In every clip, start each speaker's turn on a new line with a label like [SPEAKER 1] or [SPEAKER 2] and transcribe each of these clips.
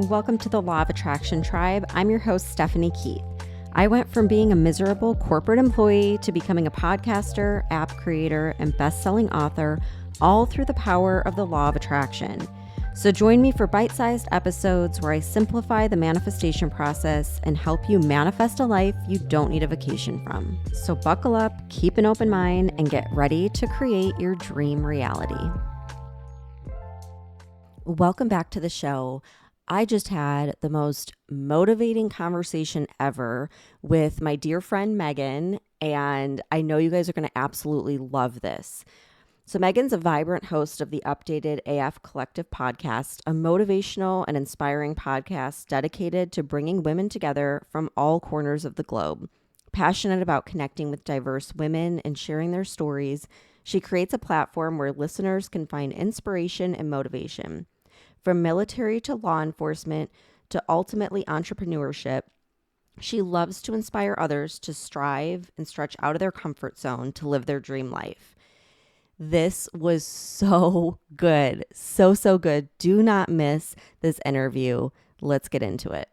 [SPEAKER 1] Welcome to the Law of Attraction Tribe. I'm your host, Stephanie Keith. I went from being a miserable corporate employee to becoming a podcaster, app creator, and best-selling author, all through the power of the Law of Attraction. So join me for bite-sized episodes where I simplify the manifestation process and help you manifest a life you don't need a vacation from. So buckle up, keep an open mind, and get ready to create your dream reality. Welcome back to the show. I just had the most motivating conversation ever with my dear friend Megan, and I know you guys are going to absolutely love this. So Megan's a vibrant host of the Updated AF Collective podcast, a motivational and inspiring podcast dedicated to bringing women together from all corners of the globe. Passionate about connecting with diverse women and sharing their stories, she creates a platform where listeners can find inspiration and motivation. From military to law enforcement to ultimately entrepreneurship, she loves to inspire others to strive and stretch out of their comfort zone to live their dream life. This was so good. So good. Do not miss this interview. Let's get into it.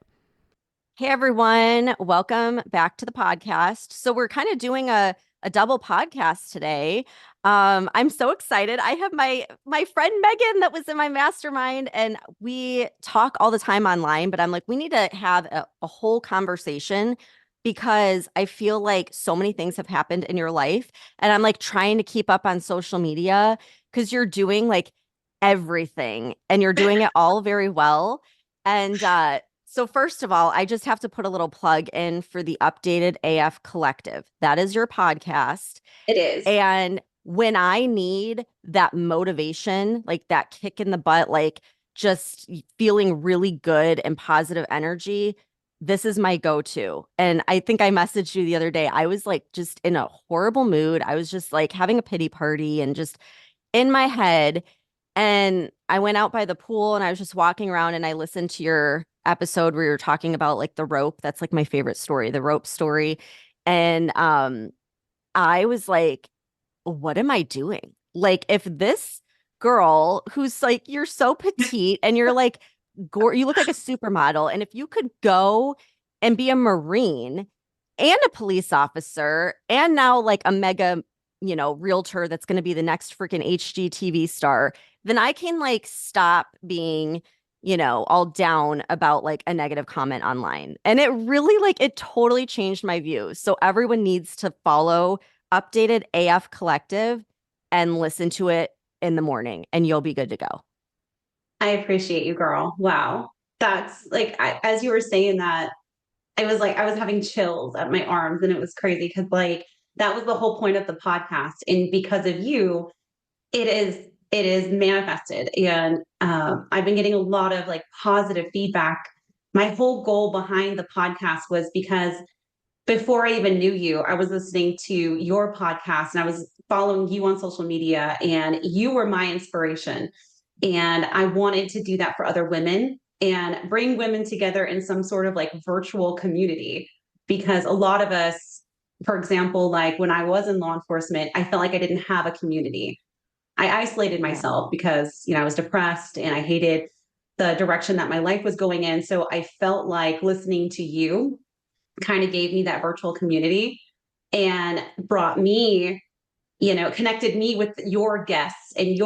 [SPEAKER 1] Hey, everyone. Welcome back to the podcast. So we're kind of doing a double podcast today. I'm so excited. I have my friend Megan that was in my mastermind, and we talk all the time online, but I'm like, we need to have a whole conversation because I feel like so many things have happened in your life, and I'm like trying to keep up on social media because you're doing like everything and you're doing it all very well. And so first of all, I just have to put a little plug in for the Updated AF Collective. That is your podcast.
[SPEAKER 2] It is.
[SPEAKER 1] And when I need that motivation, like that kick in the butt, like just feeling really good and positive energy, this is my go-to. And I think I messaged you the other day. I was like just in a horrible mood. I was just like having a pity party and just in my head. And I went out by the pool and I was just walking around and I listened to your episode where you're talking about like the rope. That's like my favorite story, the rope story. And I was like, what am I doing? Like, if this girl who's like, you're so petite and you're like, you look like a supermodel. And if you could go and be a Marine and a police officer and now like a mega, realtor that's going to be the next freaking HGTV star, then I can like stop being, all down about like a negative comment online. And it really it totally changed my view. So everyone needs to follow Updated AF Collective and listen to it in the morning and you'll be good to go.
[SPEAKER 2] I appreciate you, girl. Wow. That's like, as you were saying that, I was having chills at my arms and it was crazy because like, that was the whole point of the podcast. And because of you, it is manifested. And I've been getting a lot of like positive feedback. My whole goal behind the podcast was because before I even knew you, I was listening to your podcast and I was following you on social media and you were my inspiration. And I wanted to do that for other women and bring women together in some sort of like virtual community. Because a lot of us, for example, like when I was in law enforcement, I felt like I didn't have a community. I isolated myself because, I was depressed and I hated the direction that my life was going in. So I felt like listening to you kind of gave me that virtual community and brought me, connected me with your guests and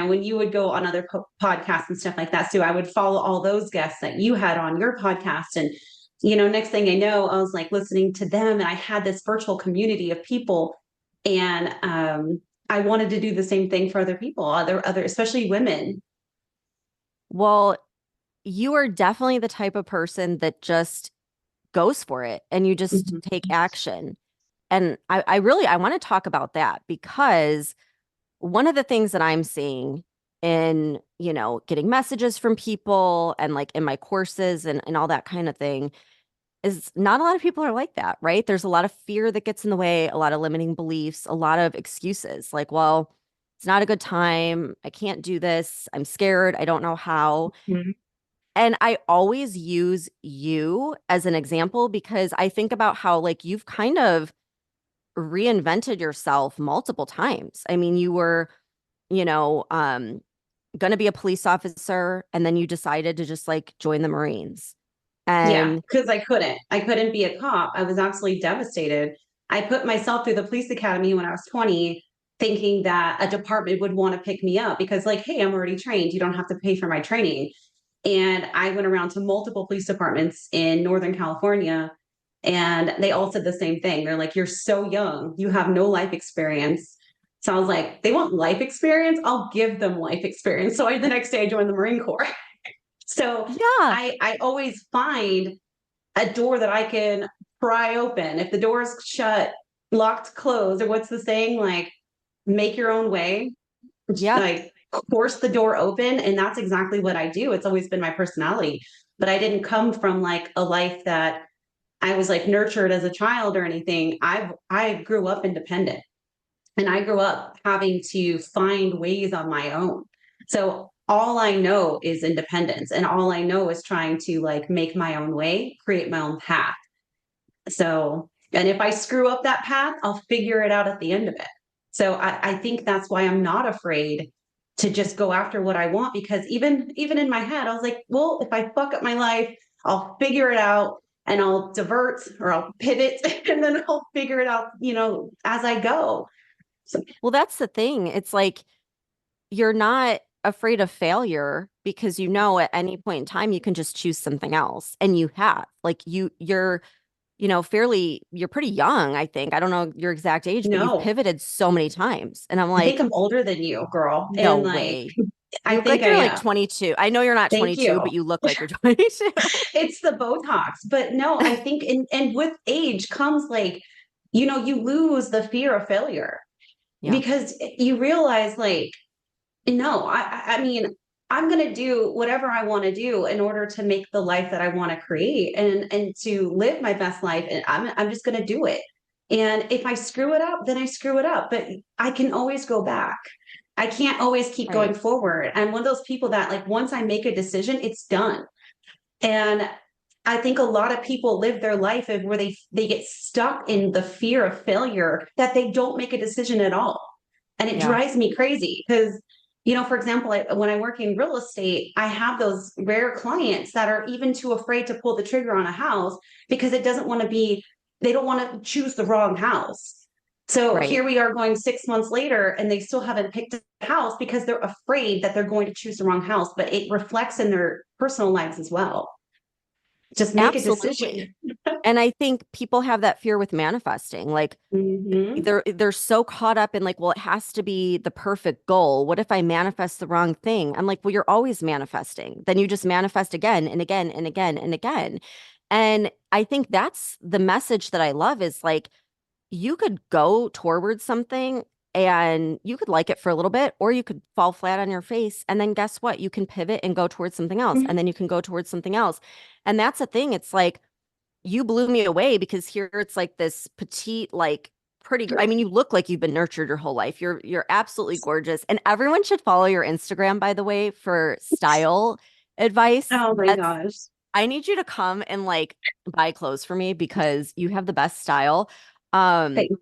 [SPEAKER 2] when you would go on other podcasts and stuff like that. So I would follow all those guests that you had on your podcast. And, next thing I know, I was like listening to them and I had this virtual community of people. And I wanted to do the same thing for other people, especially women.
[SPEAKER 1] Well, you are definitely the type of person that just goes for it and you just take action. And I want to talk about that because one of the things that I'm seeing in, getting messages from people and like in my courses and all that kind of thing is not a lot of people are like that, right? There's a lot of fear that gets in the way, a lot of limiting beliefs, a lot of excuses like, well, it's not a good time. I can't do this. I'm scared. I don't know how.
[SPEAKER 2] Mhm.
[SPEAKER 1] And I always use you as an example because I think about how like you've kind of reinvented yourself multiple times. I mean, you were, you know, going to be a police officer and then you decided to just like join the Marines.
[SPEAKER 2] Yeah,
[SPEAKER 1] And
[SPEAKER 2] because I couldn't be a cop. I was absolutely devastated. I put myself through the police academy when I was 20, thinking that a department would want to pick me up because, like, hey, I'm already trained. You don't have to pay for my training. And I went around to multiple police departments in Northern California, and they all said the same thing. They're like, you're so young, you have no life experience. So I was like, they want life experience? I'll give them life experience. So the next day I joined the Marine Corps. So
[SPEAKER 1] yeah,
[SPEAKER 2] I always find a door that I can pry open. If the door is shut, locked, closed, or what's the saying? Like, make your own way,
[SPEAKER 1] yeah,
[SPEAKER 2] like force the door open. And that's exactly what I do. It's always been my personality. But I didn't come from like a life that I was like nurtured as a child or anything. I grew up independent and I grew up having to find ways on my own. So all I know is independence and all I know is trying to like make my own way, create my own path. So, and if I screw up that path, I'll figure it out at the end of it. So I think that's why I'm not afraid to just go after what I want because even in my head, I was like, well, if I fuck up my life, I'll figure it out and I'll divert or I'll pivot and then I'll figure it out, as I go. So
[SPEAKER 1] well, that's the thing. It's like you're not afraid of failure because you know at any point in time you can just choose something else. And you have. Like you're fairly, you're pretty young, I think. I don't know your exact age, but you've
[SPEAKER 2] no,
[SPEAKER 1] pivoted so many times. And I'm
[SPEAKER 2] I think
[SPEAKER 1] like,
[SPEAKER 2] I'm older than you, girl.
[SPEAKER 1] no
[SPEAKER 2] And like,
[SPEAKER 1] way.
[SPEAKER 2] I
[SPEAKER 1] You look
[SPEAKER 2] think
[SPEAKER 1] like
[SPEAKER 2] I
[SPEAKER 1] you're like
[SPEAKER 2] am.
[SPEAKER 1] 22. I know you're not
[SPEAKER 2] Thank
[SPEAKER 1] 22,
[SPEAKER 2] you.
[SPEAKER 1] but you look like you're 22.
[SPEAKER 2] It's the Botox. But no, I think and with age comes like, you lose the fear of failure
[SPEAKER 1] Yeah,
[SPEAKER 2] because you realize like, no, I mean, I'm gonna do whatever I want to do in order to make the life that I want to create and to live my best life. And I'm just gonna do it. And if I screw it up, then I screw it up. But I can always go back. I can't always keep
[SPEAKER 1] right.
[SPEAKER 2] going forward. I'm one of those people that like once I make a decision, it's done. And I think a lot of people live their life where they get stuck in the fear of failure that they don't make a decision at all. And it
[SPEAKER 1] Yeah.
[SPEAKER 2] drives me crazy because, for example, when I work in real estate, I have those rare clients that are even too afraid to pull the trigger on a house because they don't want to choose the wrong house. So
[SPEAKER 1] Right.
[SPEAKER 2] here we are going 6 months later and they still haven't picked a house because they're afraid that they're going to choose the wrong house, but it reflects in their personal lives as well. Just make a
[SPEAKER 1] Absolutely.
[SPEAKER 2] decision.
[SPEAKER 1] And I think people have that fear with manifesting. Like
[SPEAKER 2] Hmm.
[SPEAKER 1] they're so caught up in like, well, it has to be the perfect goal. What if I manifest the wrong thing? I'm like, well, you're always manifesting. Then you just manifest again and again and again and again. And I think that's the message that I love is like you could go towards something and you could like it for a little bit, or you could fall flat on your face. And then guess what? You can pivot and go towards something else. And then you can go towards something else. And that's the thing. It's like you blew me away because here it's like this petite, like pretty. I mean, you look like you've been nurtured your whole life. You're absolutely gorgeous. And everyone should follow your Instagram, by the way, for style advice.
[SPEAKER 2] Oh my
[SPEAKER 1] That's
[SPEAKER 2] gosh.
[SPEAKER 1] I need you to come and like buy clothes for me because you have the best style. Um,
[SPEAKER 2] Thanks.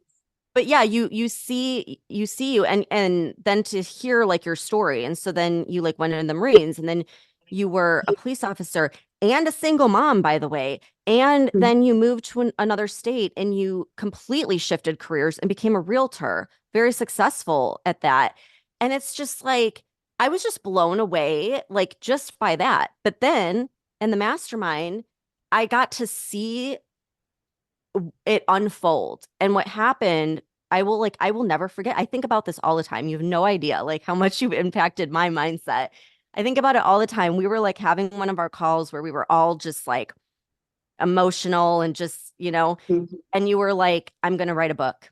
[SPEAKER 1] but yeah, you see you and then to hear like your story. And so then you like went in the Marines and then you were a police officer and a single mom, by the way. And then you moved to another state and you completely shifted careers and became a realtor, very successful at that. And it's just like I was just blown away, like just by that. But then in the mastermind, I got to see it unfold. And what happened, I will never forget. I think about this all the time. You have no idea like how much you've impacted my mindset. I think about it all the time. We were like having one of our calls where we were all just like emotional and just,
[SPEAKER 2] Mhm.
[SPEAKER 1] and you were like, I'm gonna write a book.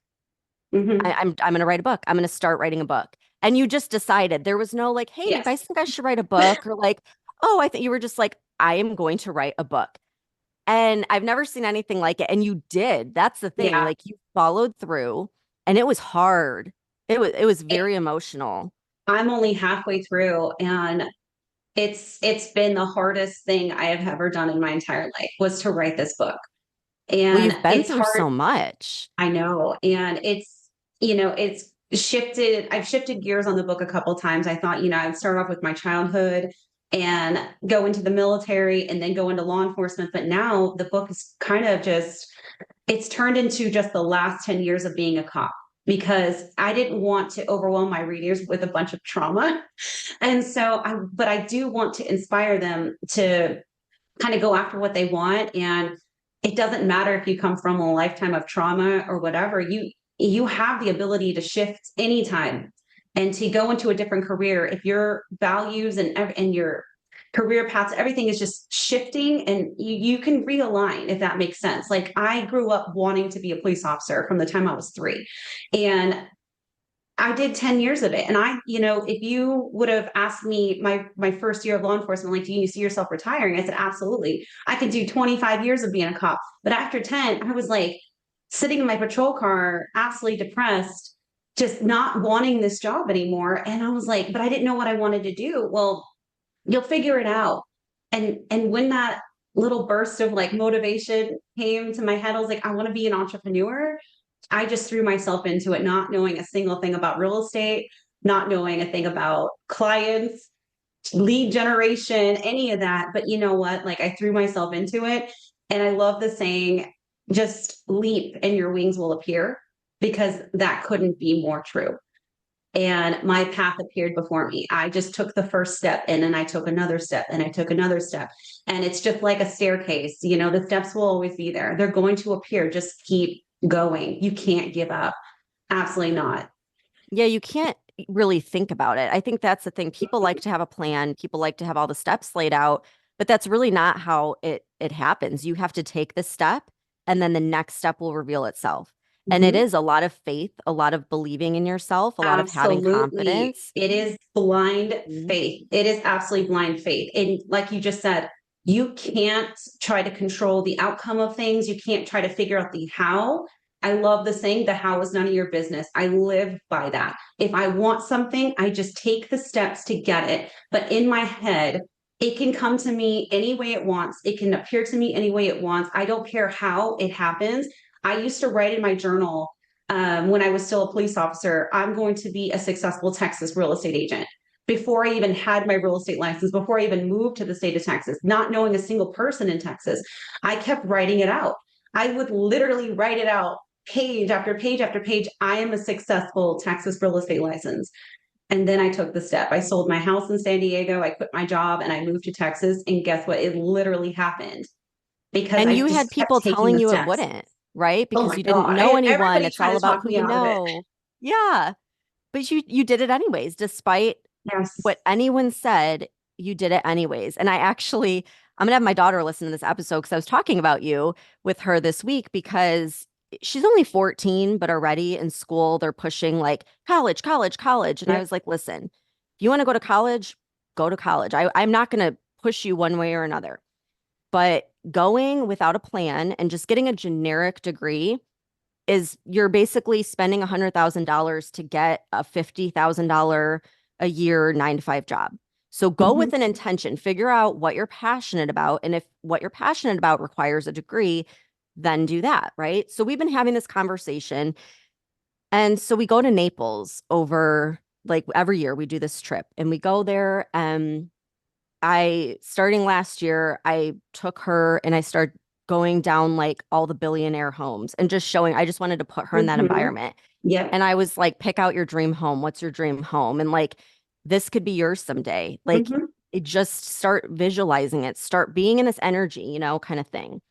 [SPEAKER 2] Mhm.
[SPEAKER 1] I'm gonna write a book. I'm gonna start writing a book. And you just decided there was no like, hey, do you
[SPEAKER 2] Yes.
[SPEAKER 1] guys think I should write a book? Or like, oh, I think you were just like, I am going to write a book. And I've never seen anything like it. And you did. That's the thing.
[SPEAKER 2] Yeah.
[SPEAKER 1] Like you followed through and it was hard. It was
[SPEAKER 2] It-
[SPEAKER 1] very emotional.
[SPEAKER 2] I'm only halfway through and It's been the hardest thing I have ever done in my entire life was to write this book.
[SPEAKER 1] Well,
[SPEAKER 2] And
[SPEAKER 1] you've been
[SPEAKER 2] it's
[SPEAKER 1] through
[SPEAKER 2] hard,
[SPEAKER 1] so much.
[SPEAKER 2] I know. And it's shifted. I've shifted gears on the book a couple times. I thought, I'd start off with my childhood and go into the military and then go into law enforcement. But now the book is kind of just, it's turned into just the last 10 years of being a cop because I didn't want to overwhelm my readers with a bunch of trauma. And so but I do want to inspire them to kind of go after what they want. And it doesn't matter if you come from a lifetime of trauma or whatever, you have the ability to shift anytime and to go into a different career if your values and your career paths, everything is just shifting and you can realign if that makes sense. Like I grew up wanting to be a police officer from the time I was 3. And I did 10 years of it. And if you would have asked me my first year of law enforcement, like, do you see yourself retiring? I said, absolutely. I could do 25 years of being a cop. But after 10, I was like sitting in my patrol car, absolutely depressed, just not wanting this job anymore. And I was like, but I didn't know what I wanted to do. Well, you'll figure it out. And when that little burst of like motivation came to my head, I was like, I want to be an entrepreneur. I just threw myself into it, not knowing a single thing about real estate, not knowing a thing about clients, lead generation, any of that. But you know what? Like I threw myself into it. And I love the saying, just leap and your wings will appear, because that couldn't be more true. And my path appeared before me. I just took the first step and then I took another step and I took another step. And it's just like a staircase, the steps will always be there. They're going to appear. Just keep going. You can't give up. Absolutely not.
[SPEAKER 1] Yeah, you can't really think about it. I think that's the thing. People like to have a plan, people like to have all the steps laid out, but that's really not how it happens. You have to take the step and then the next step will reveal itself. And it
[SPEAKER 2] Mhm.
[SPEAKER 1] is a lot of faith, a lot of believing in yourself, a lot of having
[SPEAKER 2] Absolutely.
[SPEAKER 1] confidence.
[SPEAKER 2] It is blind
[SPEAKER 1] Mhm.
[SPEAKER 2] faith. It is absolutely blind faith. And like you just said, you can't try to control the outcome of things. You can't try to figure out the how. I love the saying, the how is none of your business. I live by that. If I want something, I just take the steps to get it. But in my head, it can come to me any way it wants. It can appear to me any way it wants. I don't care how it happens. I used to write in my journal when I was still a police officer, I'm going to be a successful Texas real estate agent. Before I even had my real estate license, before I even moved to the state of Texas, not knowing a single person in Texas, I kept writing it out. I would literally write it out page after page after page. I am a successful Texas real estate license. And then I took the step. I sold my house in San Diego. I quit my job and I moved to Texas. And guess what? It literally happened because
[SPEAKER 1] And
[SPEAKER 2] I
[SPEAKER 1] you
[SPEAKER 2] just
[SPEAKER 1] had
[SPEAKER 2] kept
[SPEAKER 1] people
[SPEAKER 2] taking
[SPEAKER 1] telling
[SPEAKER 2] the
[SPEAKER 1] you it
[SPEAKER 2] steps.
[SPEAKER 1] wouldn't, right?
[SPEAKER 2] Oh
[SPEAKER 1] Because
[SPEAKER 2] my
[SPEAKER 1] you didn't
[SPEAKER 2] God.
[SPEAKER 1] know anyone.
[SPEAKER 2] Everybody
[SPEAKER 1] It's all
[SPEAKER 2] tried to
[SPEAKER 1] about
[SPEAKER 2] talk
[SPEAKER 1] who
[SPEAKER 2] me
[SPEAKER 1] you
[SPEAKER 2] out of it.
[SPEAKER 1] know. Yeah. But you did it anyways, despite
[SPEAKER 2] Yes.
[SPEAKER 1] what anyone said, you did it anyways. And I'm gonna have my daughter listen to this episode because I was talking about you with her this week because she's only 14, but already in school, they're pushing like college, college, college. And I
[SPEAKER 2] Yep.
[SPEAKER 1] was like, listen, if you want to go to college. I'm not gonna push you one way or another. But going without a plan and just getting a generic degree is you're basically spending $100,000 to get a $50,000 a year 9 to 5 job. So go
[SPEAKER 2] Mhm.
[SPEAKER 1] with an intention, figure out what you're passionate about. And if what you're passionate about requires a degree, then do that. Right. So we've been having this conversation. And so we go to Naples over like every year we do this trip and we go there. Starting last year, I took her and I started going down like all the billionaire homes and just showing, I just wanted to put her in that
[SPEAKER 2] Mhm.
[SPEAKER 1] environment.
[SPEAKER 2] Yep.
[SPEAKER 1] And I was like, pick out your dream home. What's your dream home? And like, this could be yours someday. Like,
[SPEAKER 2] Mhm.
[SPEAKER 1] it just start visualizing it, start being in this energy, kind of thing.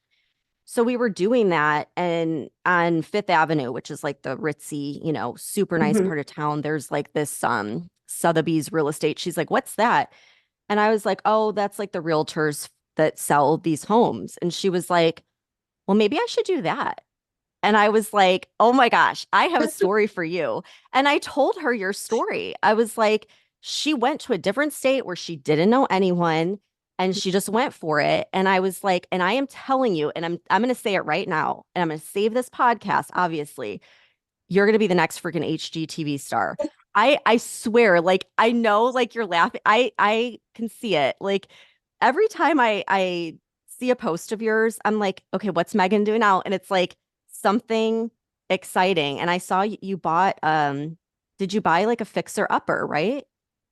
[SPEAKER 1] So we were doing that and on Fifth Avenue, which is like the ritzy, super nice
[SPEAKER 2] Mhm.
[SPEAKER 1] part of town, there's like this Sotheby's real estate. She's like, "What's that?" And I was like, "Oh, that's like the realtors that sell these homes." And she was like, "Well, maybe I should do that." And I was like, "Oh my gosh, I have a story for you." And I told her your story. I was like, she went to a different state where she didn't know anyone and she just went for it. And I was like, and I am telling you, and I'm going to say it right now, and I'm going to save this podcast, obviously. You're going to be the next freaking HGTV star. I swear, like I know like you're laughing. I can see it. Like every time I see a post of yours, I'm like, okay, what's Megan doing now? And it's like something exciting. And I saw you bought did you buy like a fixer upper, right?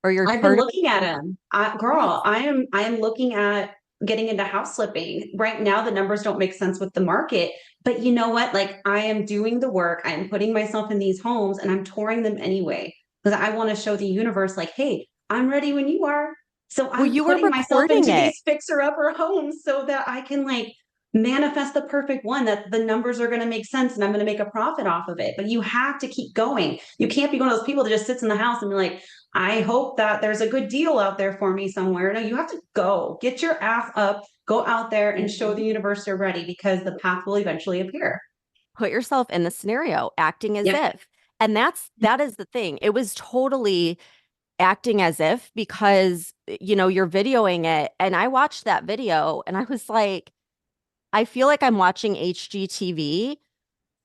[SPEAKER 1] Or you're
[SPEAKER 2] I've been
[SPEAKER 1] part of
[SPEAKER 2] looking at him. Girl,
[SPEAKER 1] Nice.
[SPEAKER 2] I am looking at getting into house flipping. Right now the numbers don't make sense with the market, but you know what? Like I am doing the work. I am putting myself in these homes and I'm touring them anyway because I want to show the universe like, "Hey, I'm ready when you are." So
[SPEAKER 1] Well,
[SPEAKER 2] I'm
[SPEAKER 1] you were
[SPEAKER 2] putting myself
[SPEAKER 1] recording
[SPEAKER 2] into
[SPEAKER 1] it.
[SPEAKER 2] these fixer-upper homes so that I can like manifest the perfect one that the numbers are going to make sense and I'm going to make a profit off of it. But you have to keep going. You can't be one of those people that just sits in the house and be like, I hope that there's a good deal out there for me somewhere. No, you have to go get your ass up, go out there and show the
[SPEAKER 1] Mhm.
[SPEAKER 2] universe you're ready because the path will eventually appear.
[SPEAKER 1] Put yourself in the scenario, acting as
[SPEAKER 2] Yep.
[SPEAKER 1] if. And that is the thing. It was totally acting as if because you're videoing it and I watched that video and I was like I feel like I'm watching HGTV,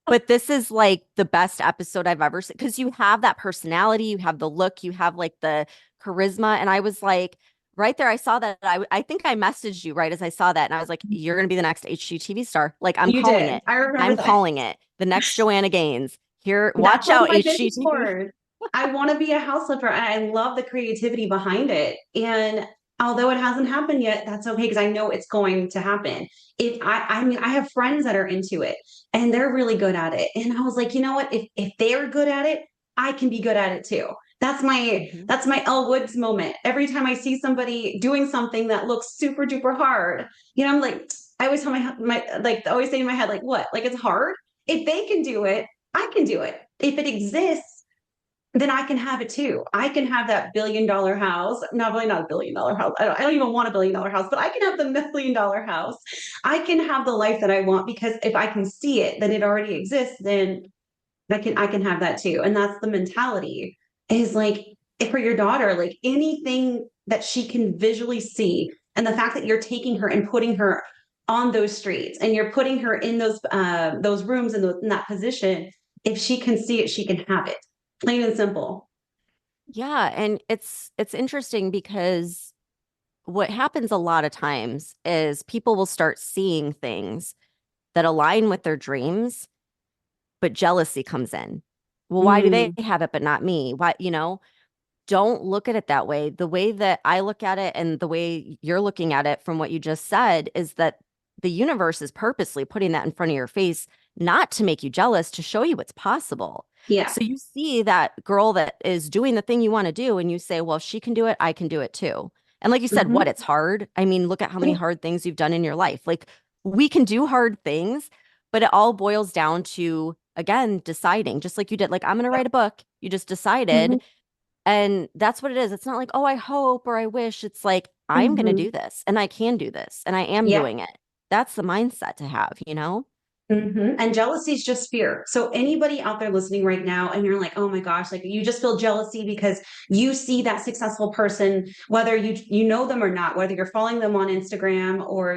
[SPEAKER 1] but this is like the best episode I've ever seen because you have that personality, you have the look, you have like the charisma and I was like right there I saw that I think I messaged you right as I saw that and I was like you're going to be the next HGTV star. Like I'm
[SPEAKER 2] You
[SPEAKER 1] calling
[SPEAKER 2] did.
[SPEAKER 1] it.
[SPEAKER 2] I remember
[SPEAKER 1] I'm
[SPEAKER 2] that.
[SPEAKER 1] calling it. The next Joanna Gaines. Here,
[SPEAKER 2] That's
[SPEAKER 1] watch
[SPEAKER 2] on
[SPEAKER 1] out
[SPEAKER 2] my vision
[SPEAKER 1] HGTV.
[SPEAKER 2] board. I want to be a house flipper. I love the creativity behind it. And although it hasn't happened yet, that's okay because I know it's going to happen. If I mean, I have friends that are into it and they're really good at it. And I was like, you know what? If they're good at it, I can be good at it too.
[SPEAKER 1] Mhm.
[SPEAKER 2] That's my Elle Woods moment. Every time I see somebody doing something that looks super duper hard, I'm like, I always tell my like I always say in my head, like, what? Like it's hard. If they can do it, I can do it. If it exists, then I can have it too. I can have that $1 billion house. Not really not $1 billion house. I don't even want $1 billion house, but I can have the $1 million house. I can have the life that I want because if I can see it, then it already exists. Then I can have that too. And that's the mentality is like for your daughter, like anything that she can visually see, and the fact that you're taking her and putting her on those streets and you're putting her in those rooms in that position, if she can see it, she can have it. Plain and simple.
[SPEAKER 1] Yeah, and it's interesting because what happens a lot of times is people will start seeing things that align with their dreams, but jealousy comes in. Well, why do they
[SPEAKER 2] Mm,
[SPEAKER 1] have it but not me? Why, don't look at it that way. The way that I look at it and the way you're looking at it from what you just said is that the universe is purposely putting that in front of your face, not to make you jealous, to show you what's possible.
[SPEAKER 2] yeah.
[SPEAKER 1] So you see that girl that is doing the thing you want to do, and you say, well, if she can do it, I can do it too. And like you said,
[SPEAKER 2] Mhm.
[SPEAKER 1] what? It's hard. I mean, look at how many hard things you've done in your life. Like we can do hard things, but it all boils down to, again, deciding, just like you did. Like, I'm going to write a book. You just
[SPEAKER 2] Mhm.
[SPEAKER 1] decided and that's what it is. It's not like, oh, I hope or I wish. It's like, I'm going to
[SPEAKER 2] Mhm.
[SPEAKER 1] do this and I can do this and I am
[SPEAKER 2] Yeah.
[SPEAKER 1] doing it. That's the mindset to have, you know?
[SPEAKER 2] And jealousy is just fear. So anybody out there listening right now, and you're like, oh my gosh, like you just feel jealousy because you see that successful person, whether you know them or not, whether you're following them on Instagram or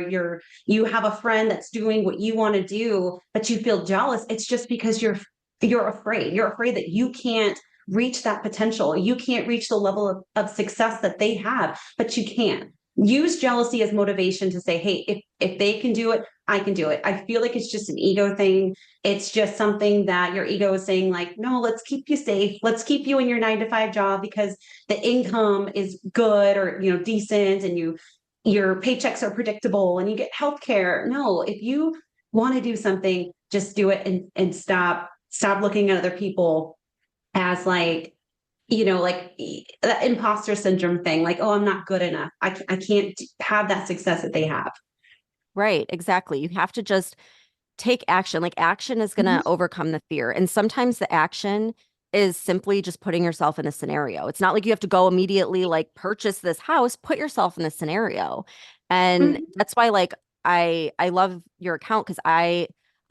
[SPEAKER 2] you have a friend that's doing what you want to do, but you feel jealous. It's just because you're afraid. You're afraid that you can't reach that potential. You can't reach the level of success that they have, but you can. Use jealousy as motivation to say, hey, if they can do it, I can do it. I feel like it's just an ego thing. It's just something that your ego is saying, like, no, let's keep you safe. Let's keep you in your 9 to 5 job because the income is good or decent and your paychecks are predictable and you get health care. No, if you want to do something, just do it and stop looking at other people as like like that imposter syndrome thing, like, oh, I'm not good enough. I can't have that success that they have.
[SPEAKER 1] Right. Exactly. You have to just take action. Like action is going
[SPEAKER 2] Mhm.
[SPEAKER 1] to overcome the fear. And sometimes the action is simply just putting yourself in a scenario. It's not like you have to go immediately like purchase this house, put yourself in the scenario. And
[SPEAKER 2] Mhm.
[SPEAKER 1] that's why like I love your account because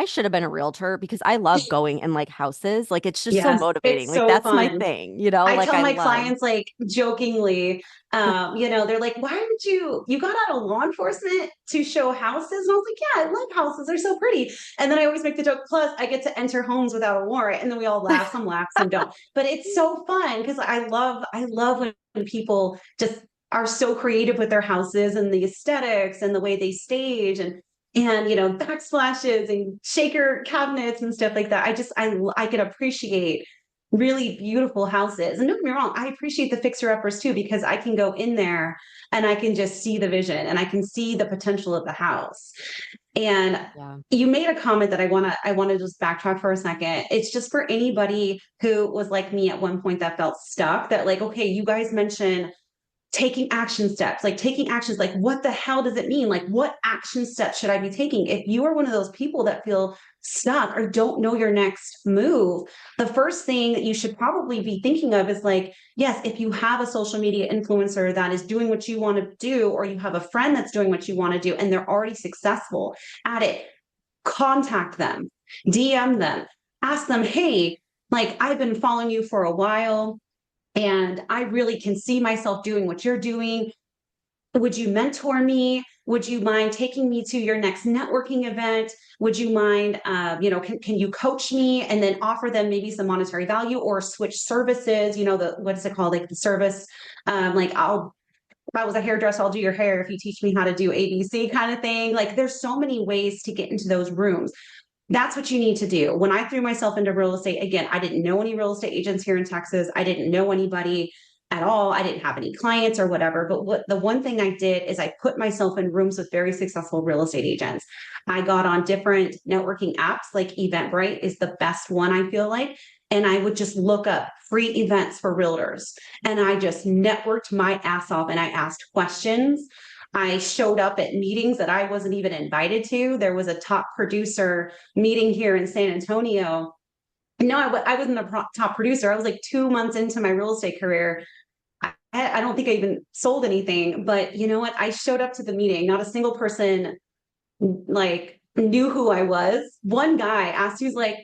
[SPEAKER 1] I should have been a realtor because I love going in like houses. Like it's just so
[SPEAKER 2] Yes,
[SPEAKER 1] motivating.
[SPEAKER 2] it's
[SPEAKER 1] Like
[SPEAKER 2] so
[SPEAKER 1] that's my
[SPEAKER 2] fun.
[SPEAKER 1] thing, you know?
[SPEAKER 2] I
[SPEAKER 1] Like
[SPEAKER 2] tell
[SPEAKER 1] I
[SPEAKER 2] my
[SPEAKER 1] love.
[SPEAKER 2] clients like jokingly, they're like, why did you got out of law enforcement to show houses? And I was like, yeah, I love houses. They're so pretty. And then I always make the joke, plus I get to enter homes without a warrant. And then we all laugh, some laugh, some don't. But it's so fun because I love when people just are so creative with their houses and the aesthetics and the way they stage and backsplashes and shaker cabinets and stuff like that. I can appreciate really beautiful houses. And don't get me wrong, I appreciate the fixer uppers too, because I can go in there and I can just see the vision and I can see the potential of the house. And
[SPEAKER 1] Yeah.
[SPEAKER 2] you made a comment that I want to just backtrack for a second. It's just for anybody who was like me at one point that felt stuck, that like, okay, you guys mentioned taking action steps, like taking actions, like what the hell does it mean? Like what action steps should I be taking? If you are one of those people that feel stuck or don't know your next move, the first thing that you should probably be thinking of is like, yes, if you have a social media influencer that is doing what you want to do, or you have a friend that's doing what you want to do and they're already successful at it, contact them, DM them, ask them, hey, like I've been following you for a while and I really can see myself doing what you're doing. Would you mentor me? Would you mind taking me to your next networking event? Would you mind, can you coach me and then offer them maybe some monetary value or switch services? What is it called? Like the service, like if I was a hairdresser, I'll do your hair if you teach me how to do ABC kind of thing. Like there's so many ways to get into those rooms. That's what you need to do. When I threw myself into real estate, again, I didn't know any real estate agents here in Texas. I didn't know anybody at all. I didn't have any clients or whatever. But the one thing I did is I put myself in rooms with very successful real estate agents. I got on different networking apps, like Eventbrite is the best one, I feel like. And I would just look up free events for realtors. And I just networked my ass off and I asked questions. I showed up at meetings that I wasn't even invited to. There was a top producer meeting here in San Antonio. No, I wasn't a top producer. I was like 2 months into my real estate career. I don't think I even sold anything, but you know what? I showed up to the meeting. Not a single person like knew who I was. One guy asked, he was like,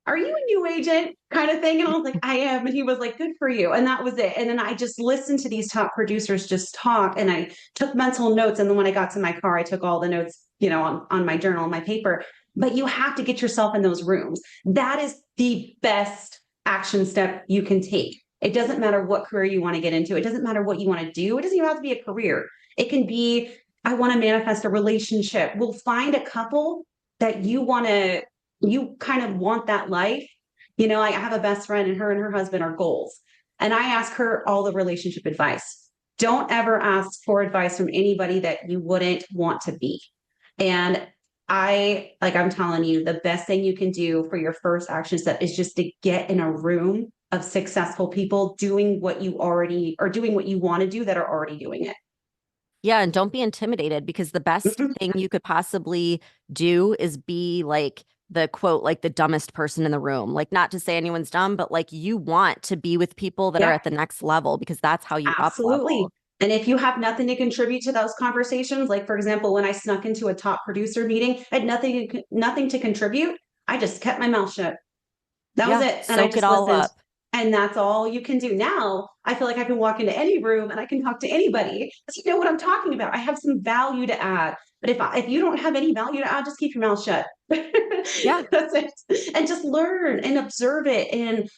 [SPEAKER 2] are you a new agent kind of thing? And I was like, I am. And he was like, good for you. And that was it. And then I just listened to these top producers just talk and I took mental notes. And then when I got to my car, I took all the notes, on my journal, on my paper. But you have to get yourself in those rooms. That is the best action step you can take. It doesn't matter what career you want to get into. It doesn't matter what you want to do. It doesn't even have to be a career. It can be, I want to manifest a relationship. We'll find a couple that you kind of want that life. I have a best friend and her husband are goals. And I ask her all the relationship advice. Don't ever ask for advice from anybody that you wouldn't want to be. And I'm telling you, the best thing you can do for your first action step is just to get in a room of successful people doing what you already are doing, what you want to do, that are already doing it.
[SPEAKER 1] Yeah, and don't be intimidated because the best thing you could possibly do is be like the quote, like the dumbest person in the room. Like, not to say anyone's dumb, but like you want to be with people that are
[SPEAKER 2] Yeah.
[SPEAKER 1] at the next level because that's how you up
[SPEAKER 2] Absolutely.
[SPEAKER 1] level.
[SPEAKER 2] And if you have nothing to contribute to those conversations, like for example, when I snuck into a top producer meeting, I had nothing to contribute. I just kept my mouth shut. That was
[SPEAKER 1] Yeah,
[SPEAKER 2] it. And I
[SPEAKER 1] soak it
[SPEAKER 2] just
[SPEAKER 1] all
[SPEAKER 2] listened.
[SPEAKER 1] up.
[SPEAKER 2] And that's all you can do. Now I feel like I can walk into any room and I can talk to anybody because you know what I'm talking about. I have some value to add. But if you don't have any value to add, just keep your mouth shut.
[SPEAKER 1] Yeah.
[SPEAKER 2] That's it. And just learn and observe it and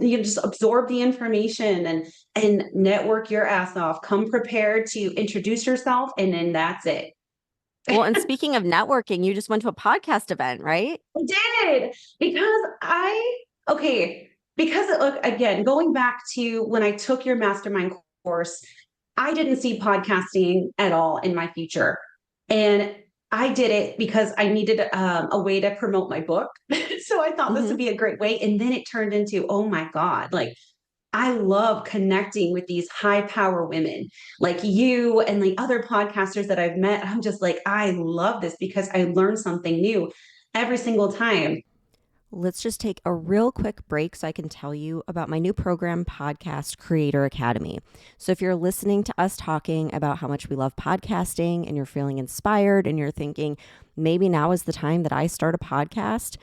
[SPEAKER 2] just absorb the information and network your ass off. Come prepared to introduce yourself, and then that's it.
[SPEAKER 1] Well, and speaking of networking, you just went to a podcast event, right?
[SPEAKER 2] I did because okay, because look, again, going back to when I took your mastermind course, I didn't see podcasting at all in my future. And I did it because I needed a way to promote my book. So I thought this would
[SPEAKER 1] Hmm.
[SPEAKER 2] be a great way. And then it turned into, oh my God, like I love connecting with these high power women like you and the other podcasters that I've met. I'm just like, I love this because I learn something new every single time.
[SPEAKER 1] Let's just take a real quick break so I can tell you about my new program, Podcast Creator Academy. So, if you're listening to us talking about how much we love podcasting and you're feeling inspired and you're thinking, maybe now is the time that I start a podcast,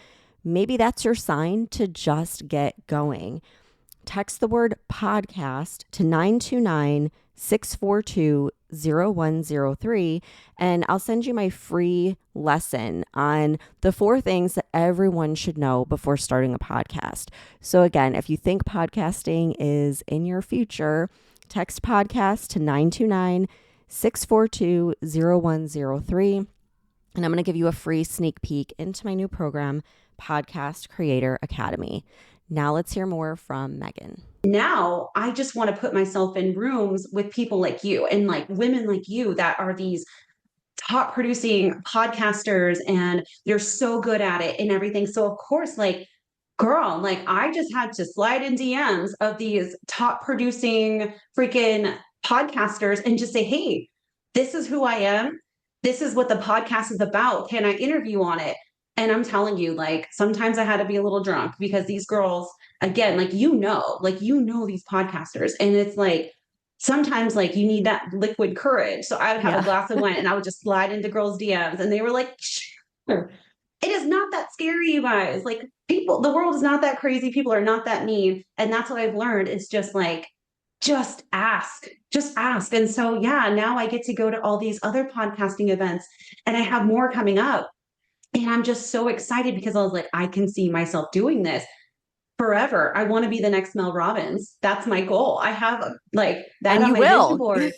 [SPEAKER 1] maybe that's your sign to just get going. Text the word podcast to 929-642-0103 and I'll send you my free lesson on the 4 things that everyone should know before starting a podcast. So again, if you think podcasting is in your future, text podcast to 929-642-0103 and I'm going to give you a free sneak peek into my new program, Podcast Creator Academy. Now let's hear more from Megan.
[SPEAKER 2] Now I just want to put myself in rooms with people like you and like women like you that are these top producing podcasters and they're so good at it and everything. So of course, like, girl, like I just had to slide in DMs of these top producing freaking podcasters and just say, hey, this is who I am. This is what the podcast is about. Can I interview on it? And I'm telling you, like, sometimes I had to be a little drunk because these girls, again, like, these podcasters. And it's like, sometimes like you need that liquid courage. So I would have a glass of wine and I would just slide into girls' DMs and they were like, sure. It is not that scary, you guys. Like people, the world is not that crazy. People are not that mean. And that's what I've learned. It's just like, just ask, just ask. And so, yeah, now I get to go to all these other podcasting events and I have more coming up. And I'm just so excited because I was like, I can see myself doing this forever. I want to be the next Mel Robbins. That's my goal. I have like that
[SPEAKER 1] and
[SPEAKER 2] on
[SPEAKER 1] you
[SPEAKER 2] my
[SPEAKER 1] will.
[SPEAKER 2] vision board.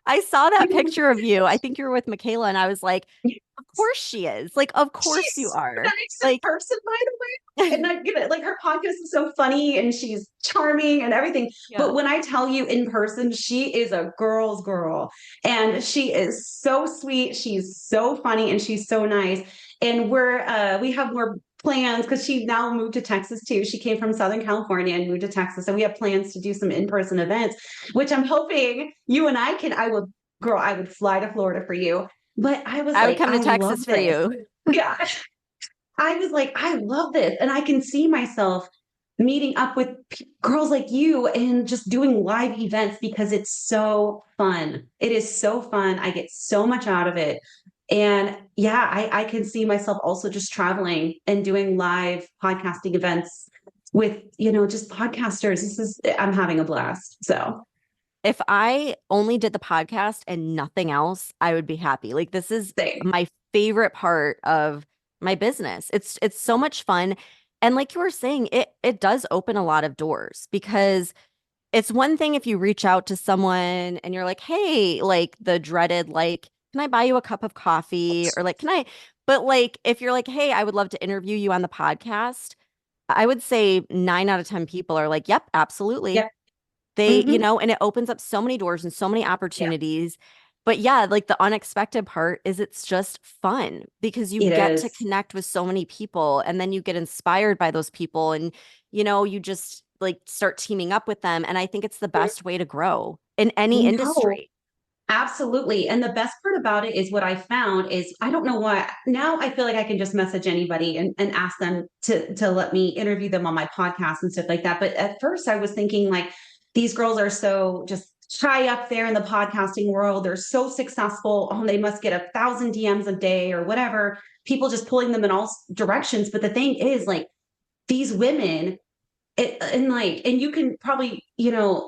[SPEAKER 1] I saw that picture of you. I think you were with Michaela, and I was like, of course she is. Like, of course you
[SPEAKER 2] She's
[SPEAKER 1] are.
[SPEAKER 2] a nice
[SPEAKER 1] Like,
[SPEAKER 2] person, by the way. And I get it. Like her podcast is so funny and she's charming and everything.
[SPEAKER 1] yeah.
[SPEAKER 2] But when I tell you in person, she is a girl's girl. And she is so sweet. She's so funny and she's so nice. And we have more plans because she now moved to Texas too. She came from Southern California and moved to Texas. And we have plans to do some in-person events, which I'm hoping you and I would fly to Florida for you. But I was
[SPEAKER 1] I would
[SPEAKER 2] like,
[SPEAKER 1] come to
[SPEAKER 2] I
[SPEAKER 1] Texas
[SPEAKER 2] love
[SPEAKER 1] for
[SPEAKER 2] this.
[SPEAKER 1] you.
[SPEAKER 2] Yeah. I was like, I love this. And I can see myself meeting up with girls like you and just doing live events because it's so fun. It is so fun. I get so much out of it. And yeah, I can see myself also just traveling and doing live podcasting events with, just podcasters. I'm having a blast. So
[SPEAKER 1] If I only did the podcast and nothing else, I would be happy. Like, this is
[SPEAKER 2] same.
[SPEAKER 1] my favorite part of my business. It's so much fun. And like you were saying, it does open a lot of doors because it's one thing if you reach out to someone and you're like, hey, like the dreaded, like, can I buy you a cup of coffee? Or like, but like, if you're like, hey, I would love to interview you on the podcast, I would say 9 out of 10 people are like, yep, absolutely.
[SPEAKER 2] Yep.
[SPEAKER 1] And it opens up so many doors and so many
[SPEAKER 2] Yeah,
[SPEAKER 1] opportunities. But yeah, like the unexpected part is it's just fun because you
[SPEAKER 2] it
[SPEAKER 1] get to
[SPEAKER 2] is.
[SPEAKER 1] connect with so many people and then you get inspired by those people and you just like start teaming up with them. And I think it's the best way to grow in any
[SPEAKER 2] No.
[SPEAKER 1] industry.
[SPEAKER 2] Absolutely. And the best part about it is what I found is I don't know why now I feel like I can just message anybody and ask them to let me interview them on my podcast and stuff like that. But at first I was thinking like these girls are so just high up there in the podcasting world. They're so successful. Oh, they must get 1,000 DMs a day or whatever. People just pulling them in all directions. But the thing is like these women and you can probably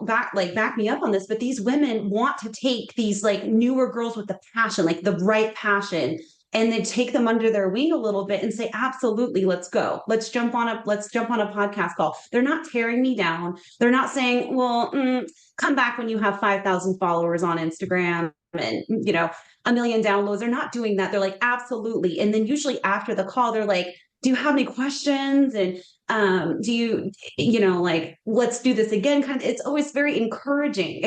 [SPEAKER 2] back me up on this, but these women want to take these like newer girls with the passion, like the right passion, and then take them under their wing a little bit and say absolutely, let's go, let's jump on a podcast call. They're not tearing me down. They're not saying, well, come back when you have 5,000 followers on Instagram and 1 million downloads. They're not doing that. They're like absolutely. And then usually after the call they're like, do you have any questions? And do like, let's do this again. Kind of, it's always very encouraging.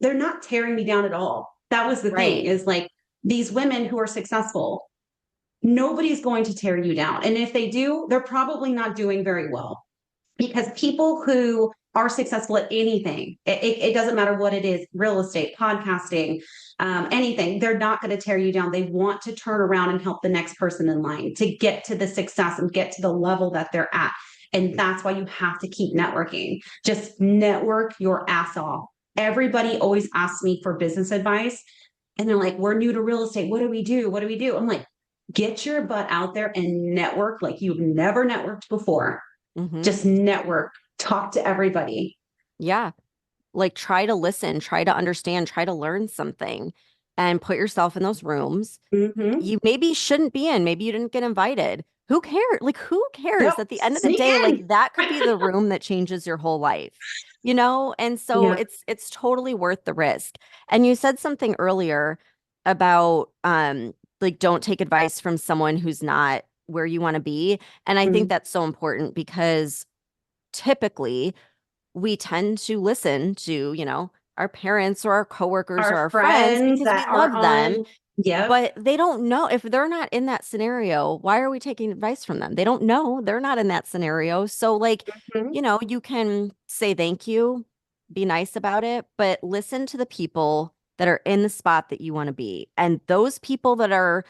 [SPEAKER 2] They're not tearing me down at all. That was the thing
[SPEAKER 1] Right.
[SPEAKER 2] is like these women who are successful, nobody's going to tear you down. And if they do, they're probably not doing very well because people who are successful at anything. It doesn't matter what it is, real estate, podcasting, anything. They're not going to tear you down. They want to turn around and help the next person in line to get to the success and get to the level that they're at. And that's why you have to keep networking. Just network your ass off. Everybody always asks me for business advice. And they're like, we're new to real estate. What do we do? What do we do? I'm like, get your butt out there and network like you've never networked before.
[SPEAKER 1] Mm-hmm.
[SPEAKER 2] Just network, talk to everybody.
[SPEAKER 1] Yeah. Like try to listen, try to understand, try to learn something and put yourself in those rooms
[SPEAKER 2] Mm-hmm.
[SPEAKER 1] you maybe shouldn't be in. Maybe you didn't get invited. Who cares? Like, who cares?
[SPEAKER 2] Nope.
[SPEAKER 1] At the end of the
[SPEAKER 2] Sneak
[SPEAKER 1] day,
[SPEAKER 2] in.
[SPEAKER 1] like that could be the room that changes your whole life, you know? And so
[SPEAKER 2] Yeah.
[SPEAKER 1] it's totally worth the risk. And you said something earlier about like don't take advice from someone who's not where you want to be. And I think
[SPEAKER 2] Mm-hmm.
[SPEAKER 1] that's so important because typically we tend to listen to, our parents or our coworkers or
[SPEAKER 2] Our
[SPEAKER 1] our friends
[SPEAKER 2] friends
[SPEAKER 1] because we
[SPEAKER 2] that are
[SPEAKER 1] love them,
[SPEAKER 2] on, yep.
[SPEAKER 1] but they don't know if they're not in that scenario. Why are we taking advice from them? They don't know. They're not in that scenario. So, like,
[SPEAKER 2] Mm-hmm.
[SPEAKER 1] you can say thank you, be nice about it, but listen to the people that are in the spot that you want to be. And those people that are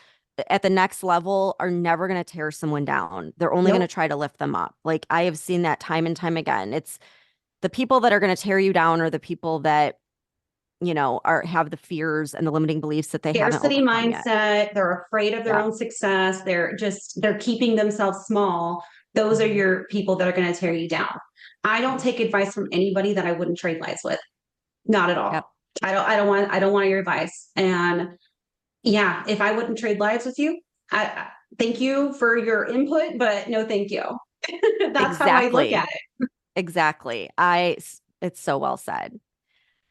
[SPEAKER 1] at the next level are never going to tear someone down. They're only going to
[SPEAKER 2] Nope.
[SPEAKER 1] try to lift them up. Like, I have seen that time and time again. It's the people that are going to tear you down are the people that are have the fears and the limiting beliefs that they haven't
[SPEAKER 2] Scarcity
[SPEAKER 1] overcome yet.
[SPEAKER 2] mindset. They're afraid of their
[SPEAKER 1] Yeah.
[SPEAKER 2] own success. They're keeping themselves small. Those are
[SPEAKER 1] Mhm.
[SPEAKER 2] your people that are going to tear you down. I don't take advice from anybody that I wouldn't trade lives with. Not at
[SPEAKER 1] Yep.
[SPEAKER 2] all. I don't want your advice. And yeah, if I wouldn't trade lives with you, I thank you for your input, but no, thank you. That's how I look
[SPEAKER 1] Exactly.
[SPEAKER 2] at it.
[SPEAKER 1] Exactly. It's so well said.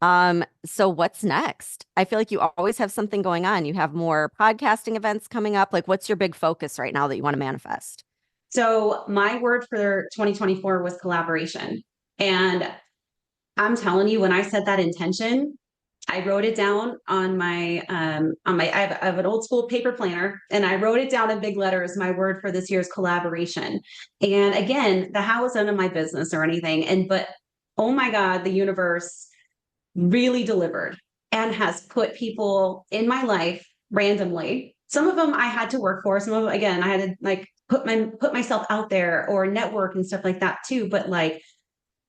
[SPEAKER 1] So what's next? I feel like you always have something going on. You have more podcasting events coming up. Like, what's your big focus right now that you want to manifest?
[SPEAKER 2] So my word for 2024 was collaboration. And I'm telling you, when I set that intention, I wrote it down I have an old school paper planner and I wrote it down in big letters. My word for this year is collaboration. And again, the how is none of my business or anything. But oh my God, the universe really delivered and has put people in my life randomly. Some of them I had to work for. Some of them, again, I had to like put myself out there or network and stuff like that too. But like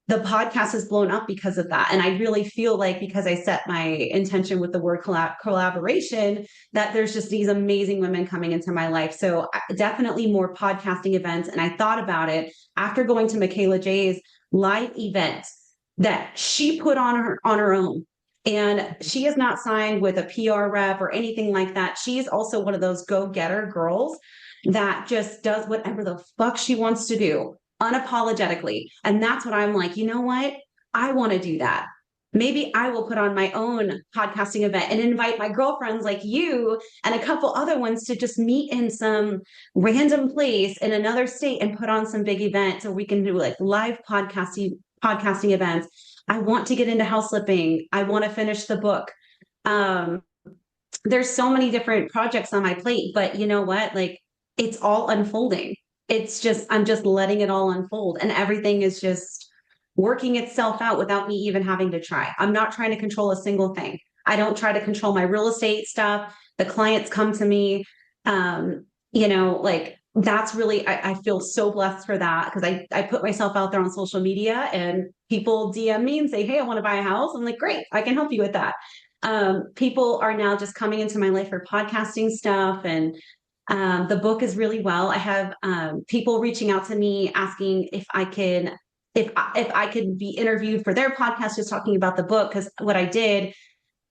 [SPEAKER 2] the podcast has blown up because of that. And I really feel like because I set my intention with the word collaboration, that there's just these amazing women coming into my life. So definitely more podcasting events. And I thought about it after going to Michaela J's live event that she put on her own. And she is not signed with a PR rep or anything like that. She's also one of those go-getter girls that just does whatever the fuck she wants to do unapologetically. And that's what I'm like, you know what? I want to do that. Maybe I will put on my own podcasting event and invite my girlfriends like you and a couple other ones to just meet in some random place in another state and put on some big event so we can do like live podcasting events. I want to get into house flipping. I want to finish the book. Um, there's so many different projects on my plate, but you know what? Like it's all unfolding. I'm just letting it all unfold and everything is just working itself out without me even having to try. I'm not trying to control a single thing. I don't try to control my real estate stuff. The clients come to me. Like that's really, I feel so blessed for that because I put myself out there on social media and people DM me and say, hey, I want to buy a house. I'm like, great, I can help you with that. People are now just coming into my life for podcasting stuff and the book is really well. I have people reaching out to me asking if I could be interviewed for their podcast, just talking about the book. Because what I did,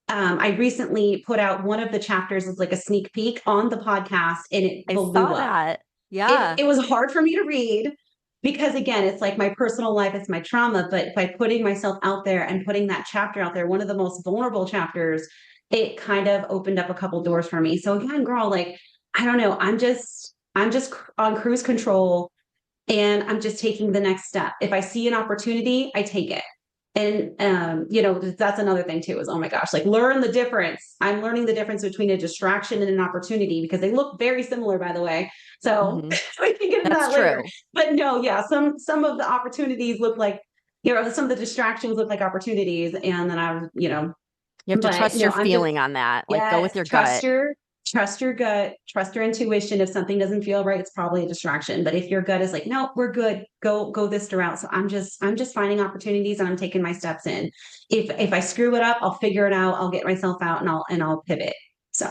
[SPEAKER 2] I recently put out one of the chapters as like a sneak peek on the podcast, and it
[SPEAKER 1] I
[SPEAKER 2] blew
[SPEAKER 1] saw
[SPEAKER 2] up.
[SPEAKER 1] that.
[SPEAKER 2] It
[SPEAKER 1] Yeah.
[SPEAKER 2] it was hard for me to read because again, it's like my personal life, it's my trauma. But by putting myself out there and putting that chapter out there, one of the most vulnerable chapters, it kind of opened up a couple doors for me. So again, girl, like I don't know, I'm just on cruise control and I'm just taking the next step. If I see an opportunity, I take it. And that's another thing too, is oh my gosh, like learn the difference. I'm learning the difference between a distraction and an opportunity because they look very similar, by the way. So
[SPEAKER 1] Hmm.
[SPEAKER 2] we can get into
[SPEAKER 1] That's
[SPEAKER 2] that later.
[SPEAKER 1] true.
[SPEAKER 2] But no, yeah, some of the opportunities look like, some of the distractions look like opportunities. And then
[SPEAKER 1] You have to
[SPEAKER 2] but
[SPEAKER 1] trust
[SPEAKER 2] no,
[SPEAKER 1] your
[SPEAKER 2] I'm just,
[SPEAKER 1] feeling on that. Like go with
[SPEAKER 2] yes,
[SPEAKER 1] your gut.
[SPEAKER 2] trust your gut, trust your intuition. If something doesn't feel right, it's probably a distraction. But if your gut is like, no, we're good, go this route. So I'm just finding opportunities and I'm taking my steps in. If I screw it up, I'll figure it out. I'll get myself out and I'll pivot. So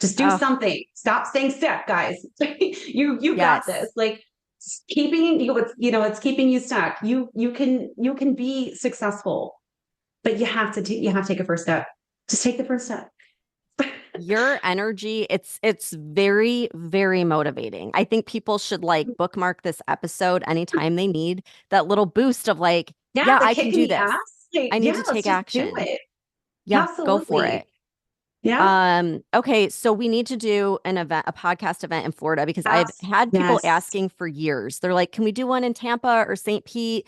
[SPEAKER 2] just do
[SPEAKER 1] Oh,
[SPEAKER 2] something. Stop staying stuck, guys. You got this.
[SPEAKER 1] yes.
[SPEAKER 2] Like keeping you, it's keeping you stuck. You can be successful, but you have to take a first step. Just take the first step.
[SPEAKER 1] Your energy, it's very, very motivating. I think people should like bookmark this episode anytime they need that little boost of like,
[SPEAKER 2] Yeah,
[SPEAKER 1] yeah,
[SPEAKER 2] the
[SPEAKER 1] I
[SPEAKER 2] kick
[SPEAKER 1] can
[SPEAKER 2] in
[SPEAKER 1] do
[SPEAKER 2] the
[SPEAKER 1] this.
[SPEAKER 2] ass. Like,
[SPEAKER 1] I need
[SPEAKER 2] yeah,
[SPEAKER 1] to
[SPEAKER 2] let's
[SPEAKER 1] take
[SPEAKER 2] just do
[SPEAKER 1] action.
[SPEAKER 2] it.
[SPEAKER 1] Yeah, go for
[SPEAKER 2] Absolutely.
[SPEAKER 1] it.
[SPEAKER 2] Yeah.
[SPEAKER 1] Okay, so we need to do an event, a podcast event in Florida because I've
[SPEAKER 2] Yes.
[SPEAKER 1] had people
[SPEAKER 2] Yes.
[SPEAKER 1] asking for years. They're like, can we do one in Tampa or St. Pete?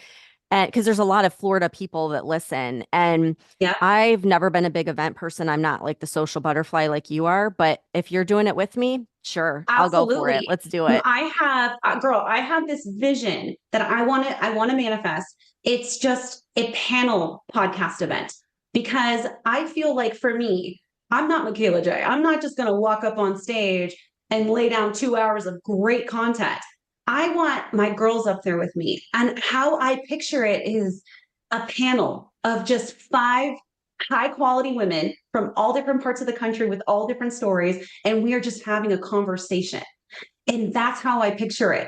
[SPEAKER 1] And because there's a lot of Florida people that listen. And
[SPEAKER 2] Yeah.
[SPEAKER 1] I've never been a big event person. I'm not like the social butterfly like you are, but if you're doing it with me, sure, I'll go for it.
[SPEAKER 2] Absolutely.
[SPEAKER 1] Let's do it.
[SPEAKER 2] I have this vision that I want to manifest. It's just a panel podcast event because I feel like for me, I'm not Michaela J. I'm not just going to walk up on stage and lay down 2 hours of great content. I want my girls up there with me. And how I picture it is a panel of just five high quality women from all different parts of the country with all different stories. And we are just having a conversation. And that's how I picture it.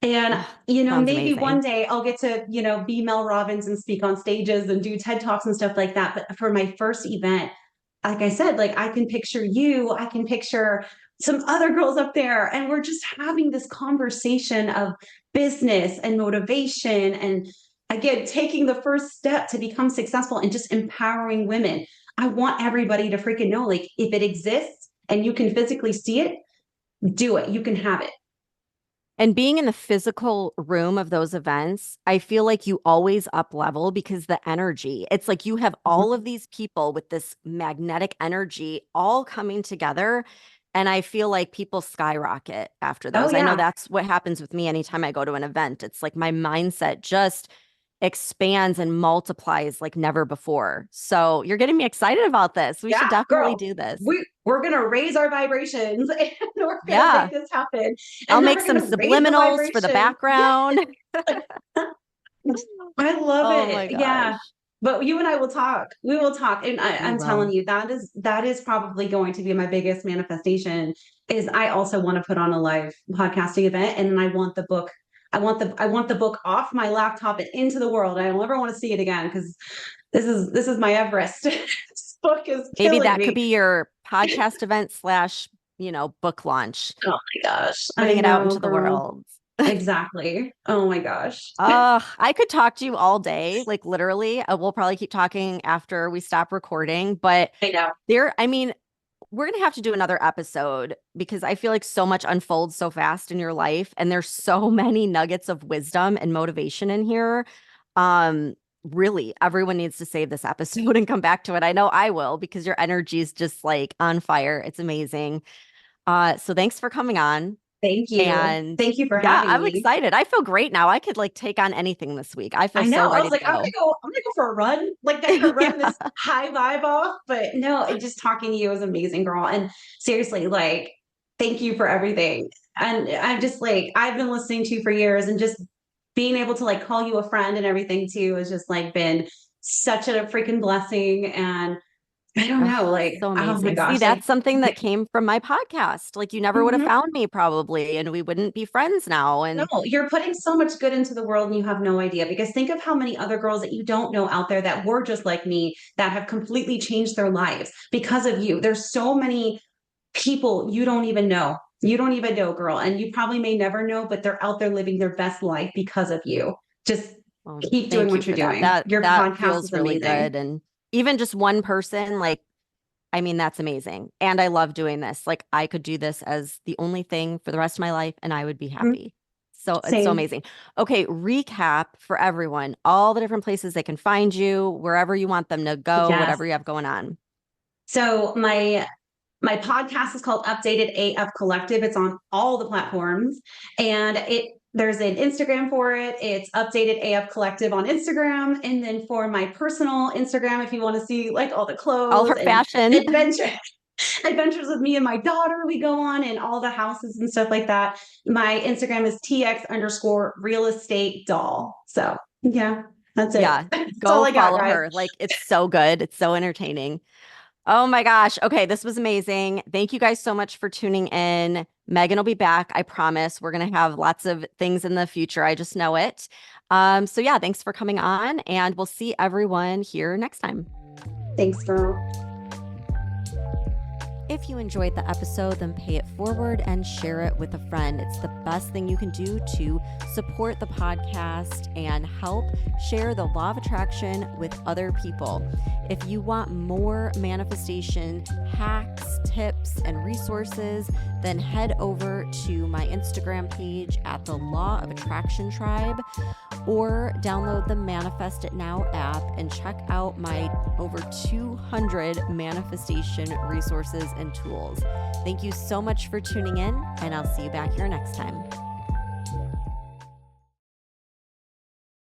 [SPEAKER 2] And,
[SPEAKER 1] Oh, sounds
[SPEAKER 2] maybe one
[SPEAKER 1] amazing.
[SPEAKER 2] day I'll get to, be Mel Robbins and speak on stages and do TED Talks and stuff like that. But for my first event, like I said, like I can picture you, I can picture some other girls up there, and we're just having this conversation of business and motivation. And again, taking the first step to become successful and just empowering women. I want everybody to freaking know like, if it exists and you can physically see it, do it. You can have it.
[SPEAKER 1] And being in the physical room of those events, I feel like you always up level because the energy, it's like you have all of these people with this magnetic energy all coming together. And I feel like people skyrocket after
[SPEAKER 2] Oh,
[SPEAKER 1] those. I know
[SPEAKER 2] yeah.
[SPEAKER 1] that's what happens with me anytime I go to an event. It's like my mindset just expands and multiplies like never before. So you're getting me excited about this. We should
[SPEAKER 2] Yeah,
[SPEAKER 1] definitely
[SPEAKER 2] girl,
[SPEAKER 1] do this.
[SPEAKER 2] we're gonna raise our vibrations and we're gonna
[SPEAKER 1] Yeah.
[SPEAKER 2] make this happen.
[SPEAKER 1] I'll
[SPEAKER 2] And then
[SPEAKER 1] make
[SPEAKER 2] we're
[SPEAKER 1] some
[SPEAKER 2] gonna raise the
[SPEAKER 1] subliminals for the
[SPEAKER 2] vibration. Yeah,
[SPEAKER 1] background.
[SPEAKER 2] I love
[SPEAKER 1] Oh
[SPEAKER 2] it.
[SPEAKER 1] my
[SPEAKER 2] Yeah.
[SPEAKER 1] gosh.
[SPEAKER 2] But you and I will talk. We will talk. And
[SPEAKER 1] We
[SPEAKER 2] I'm telling
[SPEAKER 1] will.
[SPEAKER 2] you, that is probably going to be my biggest manifestation is I also want to put on a live podcasting event. And then I want the book. I want the book off my laptop and into the world. I don't ever want to see it again because this is my Everest. This book is
[SPEAKER 1] Maybe
[SPEAKER 2] killing
[SPEAKER 1] that could
[SPEAKER 2] me.
[SPEAKER 1] be your podcast event slash, book launch,
[SPEAKER 2] Oh my gosh. I
[SPEAKER 1] putting it out
[SPEAKER 2] know,
[SPEAKER 1] into the
[SPEAKER 2] girl.
[SPEAKER 1] world.
[SPEAKER 2] Exactly. Oh my gosh.
[SPEAKER 1] I could talk to you all day, like literally. We'll probably keep talking after we stop recording, but
[SPEAKER 2] I know.
[SPEAKER 1] I mean, we're gonna have to do another episode because I feel like so much unfolds so fast in your life, and there's so many nuggets of wisdom and motivation in here. Um, Really, everyone needs to save this episode and come back to it. I know I will because your energy is just like on fire. It's amazing. So thanks for coming on.
[SPEAKER 2] Thank you.
[SPEAKER 1] And
[SPEAKER 2] Thank you for
[SPEAKER 1] yeah,
[SPEAKER 2] having
[SPEAKER 1] I'm
[SPEAKER 2] me.
[SPEAKER 1] excited. I feel great now. I could like take on anything this week. I feel
[SPEAKER 2] I know.
[SPEAKER 1] so
[SPEAKER 2] I
[SPEAKER 1] ready
[SPEAKER 2] was
[SPEAKER 1] to
[SPEAKER 2] like,
[SPEAKER 1] go.
[SPEAKER 2] I'm gonna go for a run. Like I'm gonna run
[SPEAKER 1] Yeah.
[SPEAKER 2] this high vibe off. But no, just talking to you is amazing, girl. And seriously, like, thank you for everything. And I'm just like, I've been listening to you for years and just being able to like call you a friend and everything too has just like been such a freaking blessing. And I don't
[SPEAKER 1] Oh,
[SPEAKER 2] know, like,
[SPEAKER 1] so
[SPEAKER 2] oh my
[SPEAKER 1] amazing. See,
[SPEAKER 2] gosh, like
[SPEAKER 1] that's something that came from my podcast. Like you never would have
[SPEAKER 2] mhm.
[SPEAKER 1] found me probably, and we wouldn't be friends now.
[SPEAKER 2] No,
[SPEAKER 1] And
[SPEAKER 2] you're putting so much good into the world and you have no idea because think of how many other girls that you don't know out there that were just like me that have completely changed their lives because of you. There's so many people you don't even know. You don't even know, girl, and you probably may never know, but they're out there living their best life because of you. Just
[SPEAKER 1] well,
[SPEAKER 2] keep doing
[SPEAKER 1] thank you
[SPEAKER 2] what you're
[SPEAKER 1] for that.
[SPEAKER 2] doing. Your
[SPEAKER 1] That
[SPEAKER 2] podcast
[SPEAKER 1] feels
[SPEAKER 2] is
[SPEAKER 1] really
[SPEAKER 2] amazing.
[SPEAKER 1] good. And even just one person, like, I mean, that's amazing. And I love doing this. Like I could do this as the only thing for the rest of my life and I would be
[SPEAKER 2] Mhm.
[SPEAKER 1] happy. So it's so
[SPEAKER 2] Same.
[SPEAKER 1] amazing. Okay, recap for everyone, all the different places they can find you, wherever you want them to go,
[SPEAKER 2] Yes.
[SPEAKER 1] whatever you have going on.
[SPEAKER 2] So my podcast is called Updated AF Collective. It's on all the platforms. And there's an Instagram for it. It's Updated AF Collective on Instagram. And then for my personal Instagram, if you want to see like all the
[SPEAKER 1] All
[SPEAKER 2] clothes
[SPEAKER 1] her
[SPEAKER 2] and
[SPEAKER 1] fashion.
[SPEAKER 2] adventures with me and my daughter we go on, and all the houses and stuff like that. My Instagram is TX_real estate doll. So yeah, that's it.
[SPEAKER 1] Yeah,
[SPEAKER 2] That's all
[SPEAKER 1] go
[SPEAKER 2] I got,
[SPEAKER 1] follow
[SPEAKER 2] guys.
[SPEAKER 1] her. Like, it's so good. It's so entertaining. Oh my gosh. Okay, this was amazing. Thank you guys so much for tuning in. Megan will be back. I promise. We're going to have lots of things in the future. I just know it. So yeah, thanks for coming on, and we'll see everyone here next time.
[SPEAKER 2] Thanks, girl.
[SPEAKER 1] If you enjoyed the episode, then pay it forward and share it with a friend. It's the best thing you can do to support the podcast and help share the law of attraction with other people. If you want more manifestation hacks, tips, and resources, then head over to my Instagram page at the Law of Attraction Tribe, or download the Manifest It Now app and check out my over 200 manifestation resources and tools. Thank you so much for tuning in, and I'll see you back here next time.